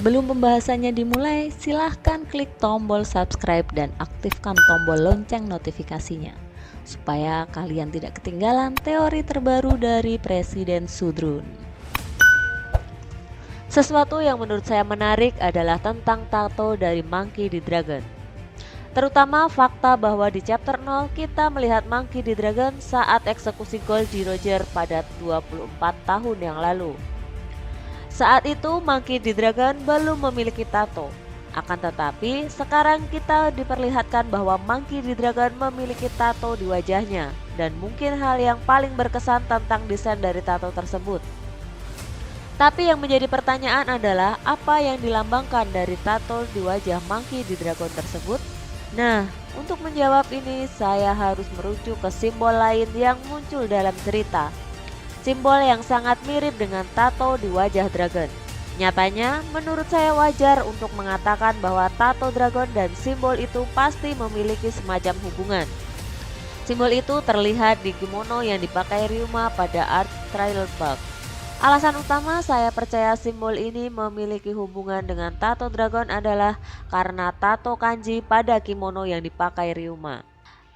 Sebelum pembahasannya dimulai, silahkan klik tombol subscribe dan aktifkan tombol lonceng notifikasinya supaya kalian tidak ketinggalan teori terbaru dari Presiden Sudrun. Sesuatu yang menurut saya menarik adalah tentang tato dari Monkey D. Dragon. Terutama fakta bahwa di chapter 0 kita melihat Monkey D. Dragon saat eksekusi Goldie Roger pada 24 tahun yang lalu. Saat itu Monkey D. Dragon belum memiliki tato. Akan tetapi sekarang kita diperlihatkan bahwa Monkey D. Dragon memiliki tato di wajahnya. Dan mungkin hal yang paling berkesan tentang desain dari tato tersebut. Tapi yang menjadi pertanyaan adalah apa yang dilambangkan dari tato di wajah Monkey D. Dragon tersebut? Nah, untuk menjawab ini saya harus merujuk ke simbol lain yang muncul dalam cerita. Simbol yang sangat mirip dengan tato di wajah dragon. Nyatanya, menurut saya wajar untuk mengatakan bahwa tato dragon dan simbol itu pasti memiliki semacam hubungan. Simbol itu terlihat di kimono yang dipakai Ryuma pada Art Trailer Park. Alasan utama saya percaya simbol ini memiliki hubungan dengan tato dragon adalah karena tato kanji pada kimono yang dipakai Ryuma.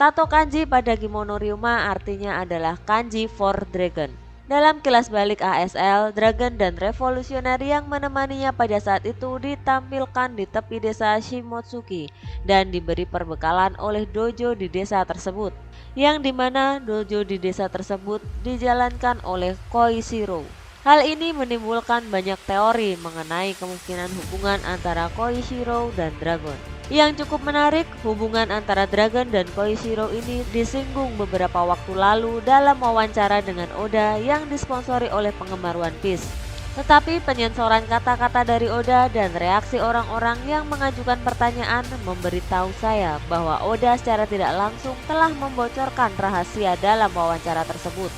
Tato kanji pada kimono Ryuma artinya adalah kanji for dragon. Dalam kilas balik ASL, dragon dan revolusioner yang menemaninya pada saat itu ditampilkan di tepi desa Shimotsuki dan diberi perbekalan oleh dojo di desa tersebut, yang dimana dojo di desa tersebut dijalankan oleh Koishiro. Hal ini menimbulkan banyak teori mengenai kemungkinan hubungan antara Koishiro dan dragon. Yang cukup menarik, hubungan antara Dragon dan Koishiro ini disinggung beberapa waktu lalu dalam wawancara dengan Oda yang disponsori oleh penggemar One Piece. Tetapi penyensoran kata-kata dari Oda dan reaksi orang-orang yang mengajukan pertanyaan memberitahu saya bahwa Oda secara tidak langsung telah membocorkan rahasia dalam wawancara tersebut.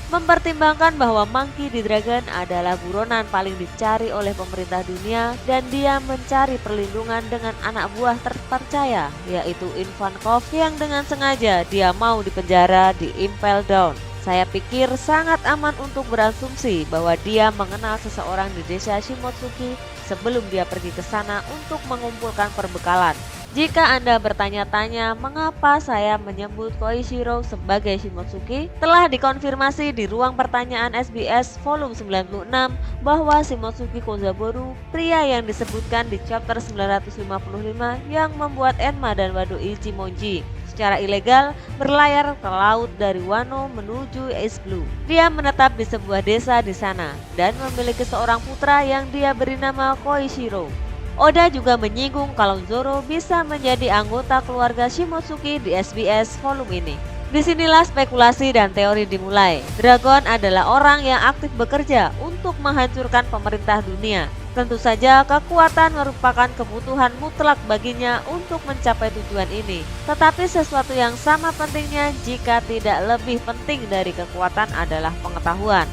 Mempertimbangkan bahwa Monkey D. Dragon adalah buronan paling dicari oleh pemerintah dunia dan dia mencari perlindungan dengan anak buah terpercaya yaitu Ivankov yang dengan sengaja dia mau dipenjara di Impel Down. Saya pikir sangat aman untuk berasumsi bahwa dia mengenal seseorang di desa Shimotsuki sebelum dia pergi ke sana untuk mengumpulkan perbekalan. Jika Anda bertanya-tanya mengapa saya menyebut Koishiro sebagai Shimotsuki, telah dikonfirmasi di ruang pertanyaan SBS volume 96 bahwa Shimotsuki Kozaboru, pria yang disebutkan di chapter 955 yang membuat Enma dan Wado Ichimonji secara ilegal berlayar ke laut dari Wano menuju East Blue. Dia menetap di sebuah desa di sana dan memiliki seorang putra yang dia beri nama Koishiro. Oda juga menyinggung kalau Zoro bisa menjadi anggota keluarga Shimotsuki di SBS volume ini. Disinilah spekulasi dan teori dimulai. Dragon adalah orang yang aktif bekerja untuk menghancurkan pemerintah dunia. Tentu saja kekuatan merupakan kebutuhan mutlak baginya untuk mencapai tujuan ini. Tetapi sesuatu yang sama pentingnya jika tidak lebih penting dari kekuatan adalah pengetahuan.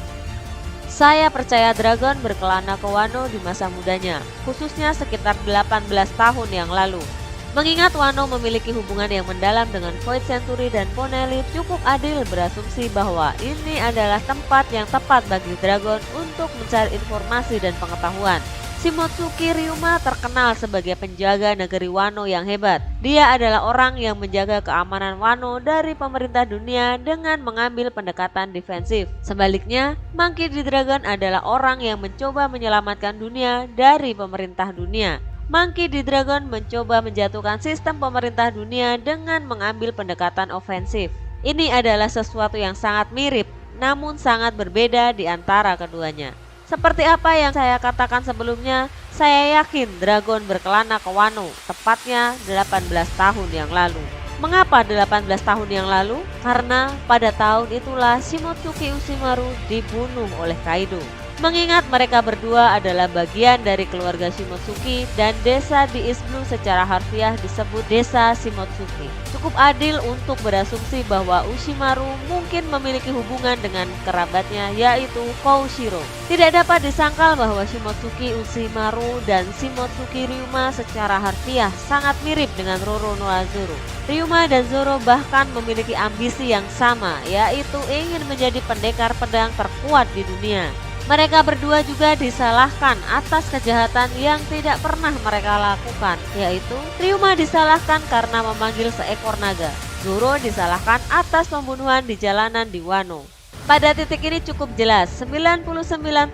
Saya percaya Dragon berkelana ke Wano di masa mudanya, khususnya sekitar 18 tahun yang lalu. Mengingat Wano memiliki hubungan yang mendalam dengan Void Century dan Poneglyph, cukup adil berasumsi bahwa ini adalah tempat yang tepat bagi Dragon untuk mencari informasi dan pengetahuan. Shimotsuki Ryuma terkenal sebagai penjaga negeri Wano yang hebat. Dia adalah orang yang menjaga keamanan Wano dari pemerintah dunia dengan mengambil pendekatan defensif. Sebaliknya, Monkey D. Dragon adalah orang yang mencoba menyelamatkan dunia dari pemerintah dunia. Monkey D. Dragon mencoba menjatuhkan sistem pemerintah dunia dengan mengambil pendekatan ofensif. Ini adalah sesuatu yang sangat mirip, namun sangat berbeda di antara keduanya. Seperti apa yang saya katakan sebelumnya, saya yakin Dragon berkelana ke Wano, tepatnya 18 tahun yang lalu. Mengapa 18 tahun yang lalu? Karena pada tahun itulah Shimotsuki Ushimaru dibunuh oleh Kaido. Mengingat mereka berdua adalah bagian dari keluarga Shimotsuki dan desa di East Blue secara harfiah disebut desa Shimotsuki. Cukup adil untuk berasumsi bahwa Ushimaru mungkin memiliki hubungan dengan kerabatnya yaitu Koshiro. Tidak dapat disangkal bahwa Shimotsuki Ushimaru dan Shimotsuki Ryuma secara harfiah sangat mirip dengan Roronoa Zoro. Ryuma dan Zoro bahkan memiliki ambisi yang sama, yaitu ingin menjadi pendekar pedang terkuat di dunia. Mereka berdua juga disalahkan atas kejahatan yang tidak pernah mereka lakukan, yaitu Ryuma disalahkan karena memanggil seekor naga. Zoro disalahkan atas pembunuhan di jalanan di Wano. Pada titik ini cukup jelas, 99%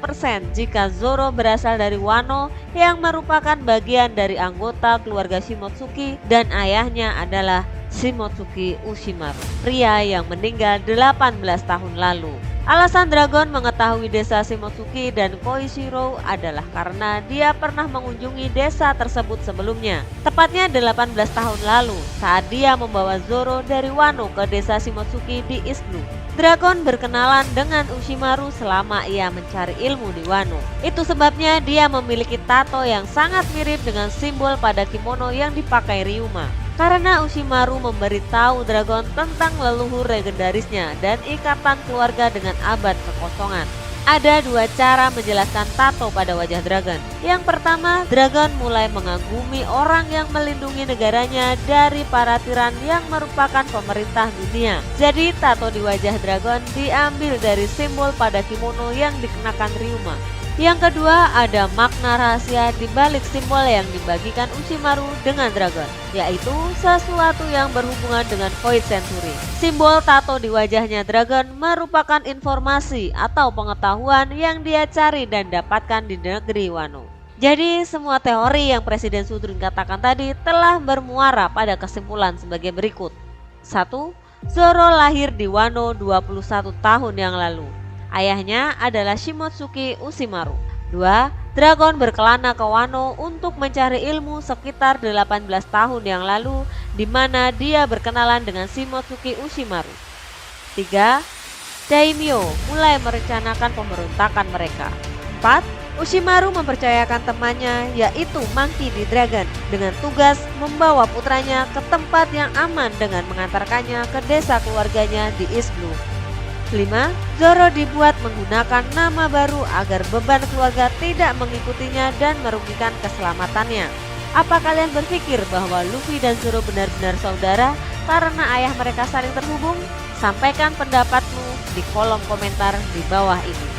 jika Zoro berasal dari Wano yang merupakan bagian dari anggota keluarga Shimotsuki dan ayahnya adalah Shimotsuki Ushimaru, pria yang meninggal 18 tahun lalu. Alasan Dragon mengetahui desa Shimotsuki dan Koishiro adalah karena dia pernah mengunjungi desa tersebut sebelumnya, tepatnya 18 tahun lalu saat dia membawa Zoro dari Wano ke desa Shimotsuki di East Blue. Dragon berkenalan dengan Ushimaru selama ia mencari ilmu di Wano. Itu sebabnya dia memiliki tato yang sangat mirip dengan simbol pada kimono yang dipakai Ryuma. Karena Ushimaru memberitahu Dragon tentang leluhur legendarisnya dan ikatan keluarga dengan abad kekosongan. Ada dua cara menjelaskan tato pada wajah Dragon. Yang pertama, Dragon mulai mengagumi orang yang melindungi negaranya dari para tiran yang merupakan pemerintah dunia. Jadi tato di wajah Dragon diambil dari simbol pada kimono yang dikenakan Ryuma. Yang kedua, ada makna rahasia di balik simbol yang dibagikan Ushimaru dengan Dragon, yaitu sesuatu yang berhubungan dengan Void Century. Simbol tato di wajahnya Dragon merupakan informasi atau pengetahuan yang dia cari dan dapatkan di negeri Wano. Jadi semua teori yang Presiden Sudrin katakan tadi telah bermuara pada kesimpulan sebagai berikut. 1. Zoro lahir di Wano 21 tahun yang lalu. Ayahnya adalah Shimotsuki Ushimaru. 2. Dragon berkelana ke Wano untuk mencari ilmu sekitar 18 tahun yang lalu, di mana dia berkenalan dengan Shimotsuki Ushimaru. 3. Daimyo mulai merencanakan pemberontakan mereka. 4. Ushimaru mempercayakan temannya yaitu Monkey D. Dragon dengan tugas membawa putranya ke tempat yang aman dengan mengantarkannya ke desa keluarganya di East Blue. 5. Zoro dibuat menggunakan nama baru agar beban keluarga tidak mengikutinya dan merugikan keselamatannya. Apa kalian berpikir bahwa Luffy dan Zoro benar-benar saudara karena ayah mereka saling terhubung? Sampaikan pendapatmu di kolom komentar di bawah ini.